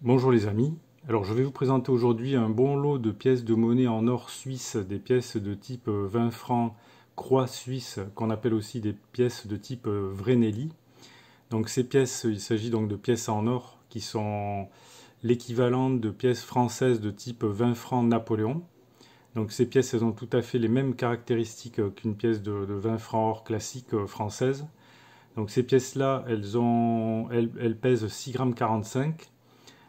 Bonjour les amis, alors je vais vous présenter aujourd'hui un bon lot de pièces de monnaie en or suisse, des pièces de type 20 francs croix suisse, qu'on appelle aussi des pièces de type Vreneli. Donc ces pièces, il s'agit donc de pièces en or qui sont l'équivalent de pièces françaises de type 20 francs Napoléon. Donc ces pièces, elles ont tout à fait les mêmes caractéristiques qu'une pièce de 20 francs or classique française. Donc ces pièces-là, elles pèsent 6,45 g.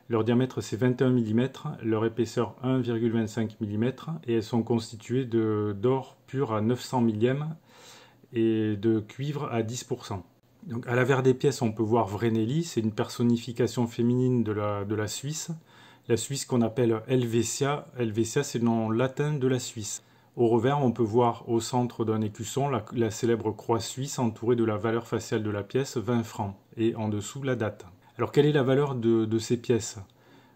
Leur diamètre c'est 21 mm, leur épaisseur 1,25 mm et elles sont constituées d'or pur à 900 millièmes et de cuivre à 10%. Donc à l'avers des pièces on peut voir Vreneli, c'est une personnification féminine de la Suisse. La Suisse qu'on appelle Helvetia, Helvetia c'est le nom latin de la Suisse. Au revers on peut voir au centre d'un écusson la célèbre croix suisse entourée de la valeur faciale de la pièce 20 francs et en dessous la date. Alors quelle est la valeur de ces pièces?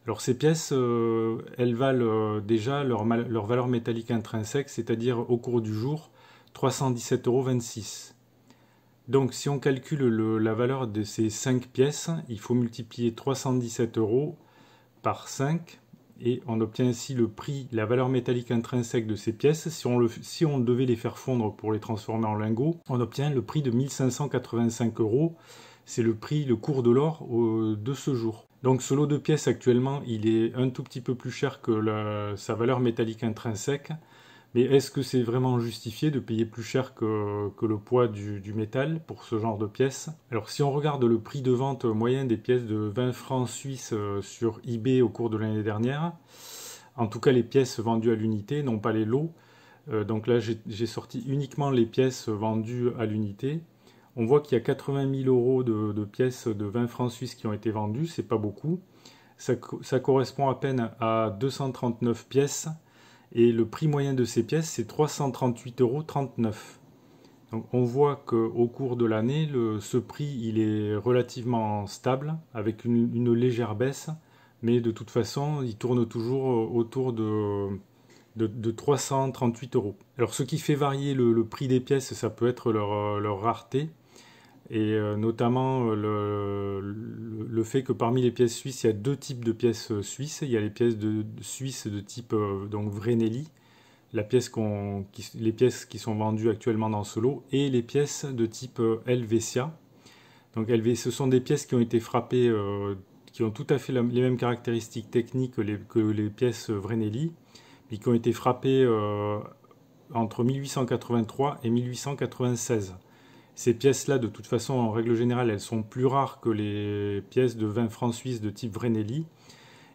Alors ces pièces, elles valent déjà leur valeur métallique intrinsèque, c'est-à-dire au cours du jour 317,26 €. Donc si on calcule la valeur de ces 5 pièces, il faut multiplier 317 € par 5 et on obtient ainsi le prix, la valeur métallique intrinsèque de ces pièces. Si on devait les faire fondre pour les transformer en lingots, on obtient le prix de 1585 €. C'est le prix, le cours de l'or de ce jour. Donc ce lot de pièces actuellement, il est un tout petit peu plus cher que sa valeur métallique intrinsèque. Mais est-ce que c'est vraiment justifié de payer plus cher que le poids du métal pour ce genre de pièces? Alors si on regarde le prix de vente moyen des pièces de 20 francs suisses sur eBay au cours de l'année dernière, en tout cas les pièces vendues à l'unité, non pas les lots, donc là j'ai sorti uniquement les pièces vendues à l'unité. On voit qu'il y a 80 000 € de pièces de 20 francs suisses qui ont été vendues, c'est pas beaucoup. Ça correspond à peine à 239 pièces et le prix moyen de ces pièces c'est 338,39 €. Donc on voit qu'au cours de l'année, ce prix il est relativement stable avec une légère baisse, mais de toute façon il tourne toujours autour de 338 €. Alors ce qui fait varier le prix des pièces, ça peut être leur rareté. Et notamment le fait que parmi les pièces suisses, il y a deux types de pièces suisses. Il y a les pièces suisses de type donc Vreneli, les pièces qui sont vendues actuellement dans ce lot, et les pièces de type Helvetia. Donc ce sont des pièces qui ont été frappées, qui ont tout à fait les mêmes caractéristiques techniques que les pièces Vreneli, mais qui ont été frappées entre 1883 et 1896. Ces pièces-là, de toute façon, en règle générale, elles sont plus rares que les pièces de 20 francs suisses de type Vreneli.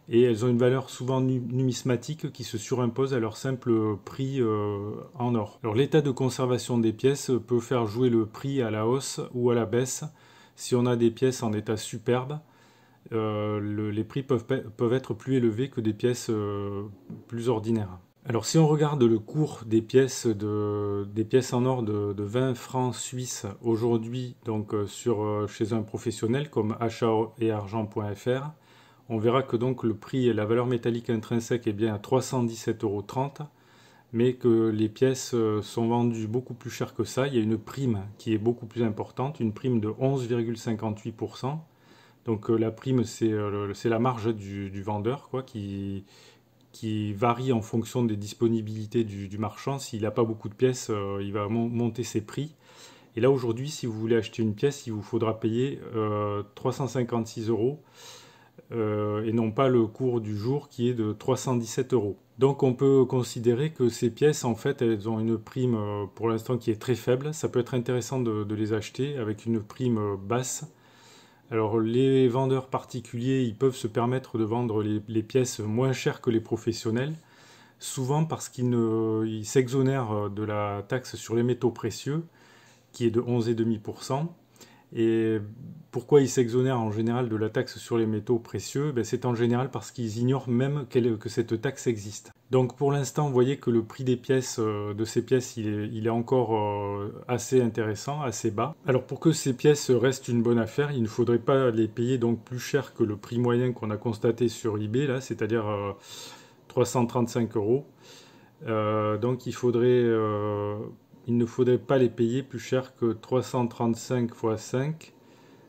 Et elles ont une valeur souvent numismatique qui se surimpose à leur simple prix en or. Alors l'état de conservation des pièces peut faire jouer le prix à la hausse ou à la baisse. Si on a des pièces en état superbe, les prix peuvent être plus élevés que des pièces plus ordinaires. Alors si on regarde le cours des pièces en or de 20 francs suisses aujourd'hui donc chez un professionnel comme achat-et-argent.fr, on verra que donc le prix et la valeur métallique intrinsèque est bien à 317,30 €, mais que les pièces sont vendues beaucoup plus cher que ça. Il y a une prime qui est beaucoup plus importante, une prime de 11,58%. Donc la prime c'est la marge du vendeur quoi, qui varie en fonction des disponibilités du marchand. S'il n'a pas beaucoup de pièces, il va monter ses prix. Et là aujourd'hui, si vous voulez acheter une pièce, il vous faudra payer 356 € et non pas le cours du jour qui est de 317 €. Donc on peut considérer que ces pièces, en fait, elles ont une prime pour l'instant qui est très faible. Ça peut être intéressant de les acheter avec une prime basse. Alors les vendeurs particuliers, ils peuvent se permettre de vendre les pièces moins chères que les professionnels, souvent parce ils s'exonèrent de la taxe sur les métaux précieux, qui est de 11,5%. Et pourquoi ils s'exonèrent en général de la taxe sur les métaux précieux? C'est en général parce qu'ils ignorent même que cette taxe existe. Donc pour l'instant, vous voyez que le prix des pièces, de ces pièces, il est encore assez intéressant, assez bas. Alors pour que ces pièces restent une bonne affaire, il ne faudrait pas les payer donc plus cher que le prix moyen qu'on a constaté sur eBay, là, c'est-à-dire 335 €. Donc il ne faudrait pas les payer plus cher que 335 fois 5,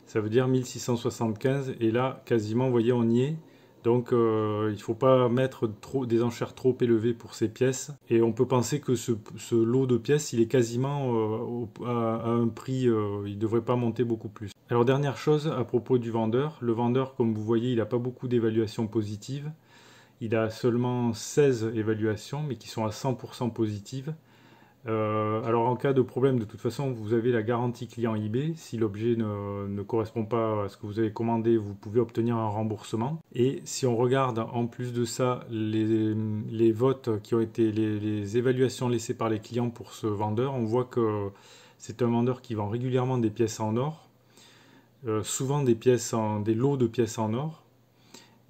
ça veut dire 1675, et là, quasiment, vous voyez, on y est. Donc il ne faut pas mettre des enchères trop élevées pour ces pièces. Et on peut penser que ce lot de pièces, il est quasiment à un prix, il ne devrait pas monter beaucoup plus. Alors dernière chose à propos du vendeur. Le vendeur, comme vous voyez, il n'a pas beaucoup d'évaluations positives. Il a seulement 16 évaluations, mais qui sont à 100% positives. Alors en cas de problème, de toute façon, vous avez la garantie client eBay. Si l'objet ne correspond pas à ce que vous avez commandé, vous pouvez obtenir un remboursement. Et si on regarde en plus de ça les votes qui ont été les évaluations laissées par les clients pour ce vendeur, on voit que c'est un vendeur qui vend régulièrement des pièces en or, souvent des lots de pièces en or.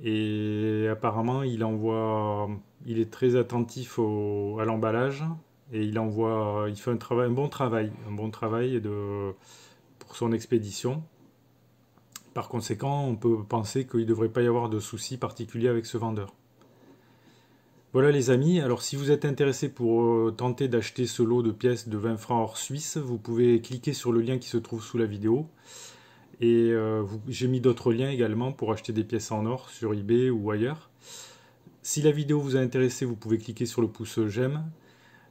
Et apparemment, il est très attentif à l'emballage et il fait un bon travail pour son expédition. Par conséquent, on peut penser qu'il ne devrait pas y avoir de soucis particuliers avec ce vendeur. Voilà les amis, alors si vous êtes intéressé pour tenter d'acheter ce lot de pièces de 20 francs hors Suisse, vous pouvez cliquer sur le lien qui se trouve sous la vidéo. Et j'ai mis d'autres liens également pour acheter des pièces en or sur eBay ou ailleurs. Si la vidéo vous a intéressé, vous pouvez cliquer sur le pouce j'aime.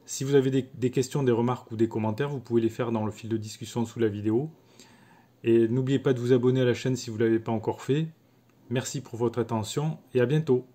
Si vous avez des questions, des remarques ou des commentaires, vous pouvez les faire dans le fil de discussion sous la vidéo. Et n'oubliez pas de vous abonner à la chaîne si vous ne l'avez pas encore fait. Merci pour votre attention et à bientôt.